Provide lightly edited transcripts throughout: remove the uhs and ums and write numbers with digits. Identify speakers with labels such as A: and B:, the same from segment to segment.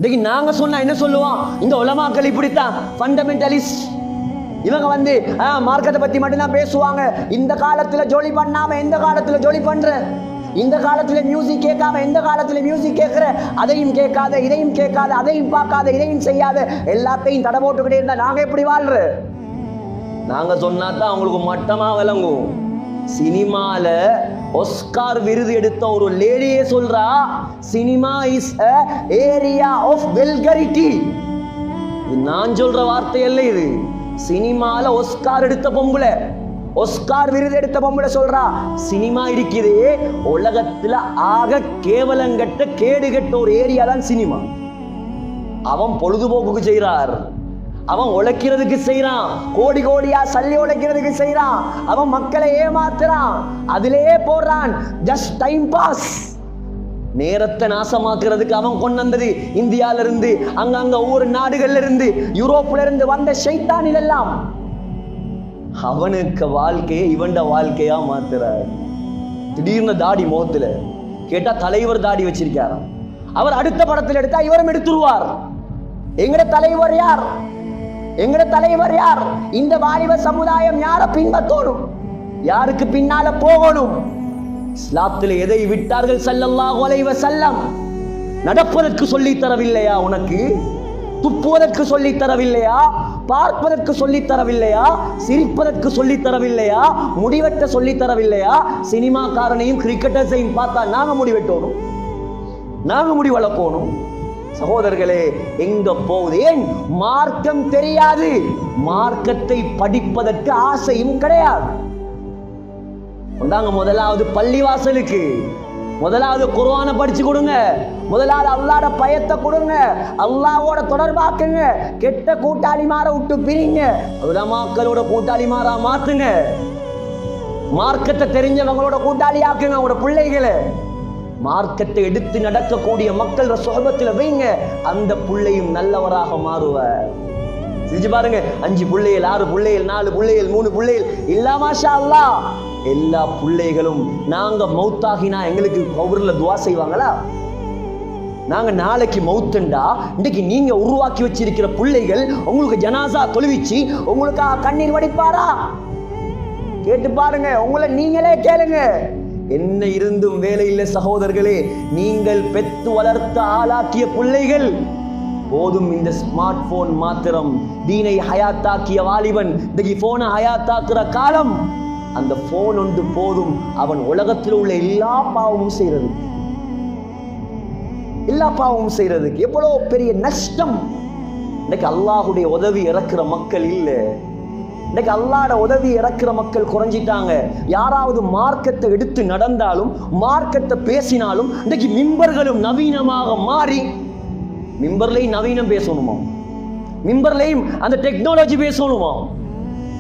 A: இன்னைக்கு நாங்க சொன்னா என்ன சொல்லுவோம்? இந்த உலமாக்கள் இப்படித்தான் ஃபண்டமெண்டலிஸ்ட். இவங்க மார்க்கத்தை பத்தி மட்டும்தான் பேசுவாங்க. இந்த காலத்துல ஜோலி பண்ணாம எந்த காலத்துல ஜோலி பண்ற, இந்த காலத்துல மியூசிக் கேட்காம எந்த காலத்துல மியூசிக் கேட்கிற, அதையும் கேட்காத இதையும் கேட்காத, அதையும் பார்க்காத இதையும் செய்யாத, எல்லாத்தையும் தடை போட்டுக்கிட்டே இருந்தா நாங்க எப்படி வாழ்ற? நாங்க சொன்னாதான் அவங்களுக்கு மட்டமா விளங்கும். சினிமால ஆஸ்கார் விருது எடுத்த ஒரு லேடியே சொல்றா, cinema is a area of vulgarity. நான் சொல்ற வார்த்தை அல்ல இது. சினிமால ஆஸ்கார் எடுத்த பொம்பளை, ஆஸ்கார் விருது எடுத்த பொம்பளை சொல்றா, சினிமா இருக்குது உலகத்துல ஆக கேவலங்கட்ட கேடுகட்ட ஒரு ஏரியா தான் சினிமா. அவன் பொழுதுபோக்குக்கு செய்றார், அவன் உழைக்கிறதுக்கு செய்யறான், கோடி கோடியா சல்லி உழைக்கிறதுக்கு செய்யறான், அவன் மக்களை ஏமாத்துறான், அதிலேயே போடுறான். ஜஸ்ட் டைம் பாஸ், நேரத்தை நாசமாக்குறதுக்கு அவன் கொண்டு வந்தது இந்தியால இருந்து, அங்கங்க ஒவ்வொரு நாடுகள்ல இருந்து, யூரோப்ல இருந்து வந்த ஷைத்தான் இதெல்லாம். அவனுக்கு வாழ்க்கையை இவன்ட வாழ்க்கையா மாத்துறார். திடீர்னு தாடி முகத்துல கேட்டா தலைவர் தாடி வச்சிருக்காராம். அவர் அடுத்த படத்தில் எடுத்தா இவரும் எடுத்துருவார். எங்கட தலைவர் யார்? எங்கட தலைவர் யார்? இந்த வாலிப சமுதாயம் யார பின்பற்றணும்? யாருக்கு பின்னால போகணும்? இஸ்லாத்தில் எதை விட்டார்கள் ஸல்லல்லாஹு அலைஹி வஸல்லம்? நடப்பதற்கு சொல்லி தரவில்லையா உனக்கு? துப்புவதற்கு சொல்லி தரவில்லையா? பார்ப்பதற்கு சொல்லி தரவில்லையா? சிரிப்பதற்கு சொல்லி தரவில்லையா? முடிவெட்ட சொல்லி தரவில்லையா? சினிமாக்காரனையும் கிரிக்கெட்டர்ஸையும் பார்த்தா நாங்க முடிவெட்டணும், நாங்க முடி வளர்க்கணும். சகோதரர்களே, எங்க போகுது? ஏன் மார்க்கம் தெரியாது, மார்க்கத்தை படிப்பதற்கு ஆசையும் கிடையாது. முதலாவது பள்ளிவாசலுக்கு, முதலாவது குர்ஆனை படிச்சு கொடுங்க, முதலாவது அல்லாஹ்வோட பயத்தை கொடுங்க, அல்லாஹ்வோட தொடர்பாக்குங்க, கெட்ட கூட்டாளிமார விட்டு பிரிங்க, உலமாக்களோட கூட்டாளிமாரா மாத்துங்க, மார்க்கத்தை தெரிஞ்சவங்களோட கூட்டாளி ஆக்குங்க உங்களோட பிள்ளைகளை. மார்க்கத்தை எடுத்து நடக்கக்கூடிய மக்கள் சுஹபத்தில் வைங்க, அந்த பிள்ளையும் நல்லவராக மாறுவார். செஞ்சு பாருங்க, 5 பிள்ளைகள், 6 பிள்ளைகள், 4 பிள்ளைகள், 3 பிள்ளைகள், இல்லா மாஷா அல்லாஹ். எல்லா பிள்ளைகளும் நாங்க மௌத்தாகினா எங்களுக்கு கபர்ல துஆ செய்வாங்களா? நாங்க நாளைக்கு மௌத்துண்டா இன்னைக்கு நீங்க உருவாக்கி வச்சிருக்கிற பிள்ளைகள் உங்களுக்கு ஜனாசா தொழுவிச்சு உங்களுக்காக கண்ணீர் வடிப்பாரா? கேட்டு பாருங்க, உங்களை நீங்களே கேளுங்க. என்ன இருந்தும் வேலை இல்லை சகோதரர்களே. நீங்கள் பெத்து வளர்த்த ஆளாக்கிய பிள்ளைகள் போதும். இந்த ஸ்மார்ட் போன் மாத்திரம் தீனை ஹயாத்தாக்கிய வாலிபன் இன்னைக்கு போனை ஹயாத்தாக்குற காலம். அந்த போன் ஒன்று போதும் அவன் உலகத்தில் உள்ள எல்லா பாவமும் செய்யறதுக்கு, எல்லா பாவமும் செய்யறதுக்கு. எவ்வளவு பெரிய நஷ்டம். இன்னைக்கு அல்லாஹுடைய உதவி இறக்குற மக்கள் இல்லை. இன்னைக்கு அல்லாஹ்வோட உதவி இறக்குற மக்கள் குறைஞ்சிட்டாங்க. யாராவது மார்க்கத்தை எடுத்து நடந்தாலும், மார்க்கத்தை பேசினாலும், இன்னைக்கு மிம்பர்களும் நவீனமாக மாறி, மிம்பர்லையும் நவீனம் பேசணுமா, மிம்பர்லையும் அந்த டெக்னாலஜி பேசணுமா?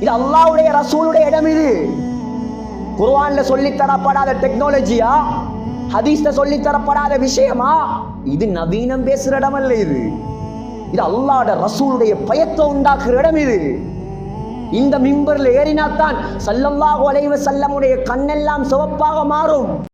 A: இது அல்லாஹ்வுடைய ரசூலுடைய இடம். இது குர்ஆன்ல சொல்லி தரப்படாத டெக்னாலஜியா, ஹதீஸ்ல சொல்லி தரப்படாத விஷயமா? இது நவீனம் பேசுற இடம் அல்ல. இது அல்லாஹ்வோட ரசூலுடைய பயத்தை உண்டாக்குற இடம். இது இந்த மிம்பர்ல ஏறினாத்தான் ஸல்லல்லாஹு அலைஹி வஸல்லமுடைய கண்ணெல்லாம் சிவப்பாக மாறும்.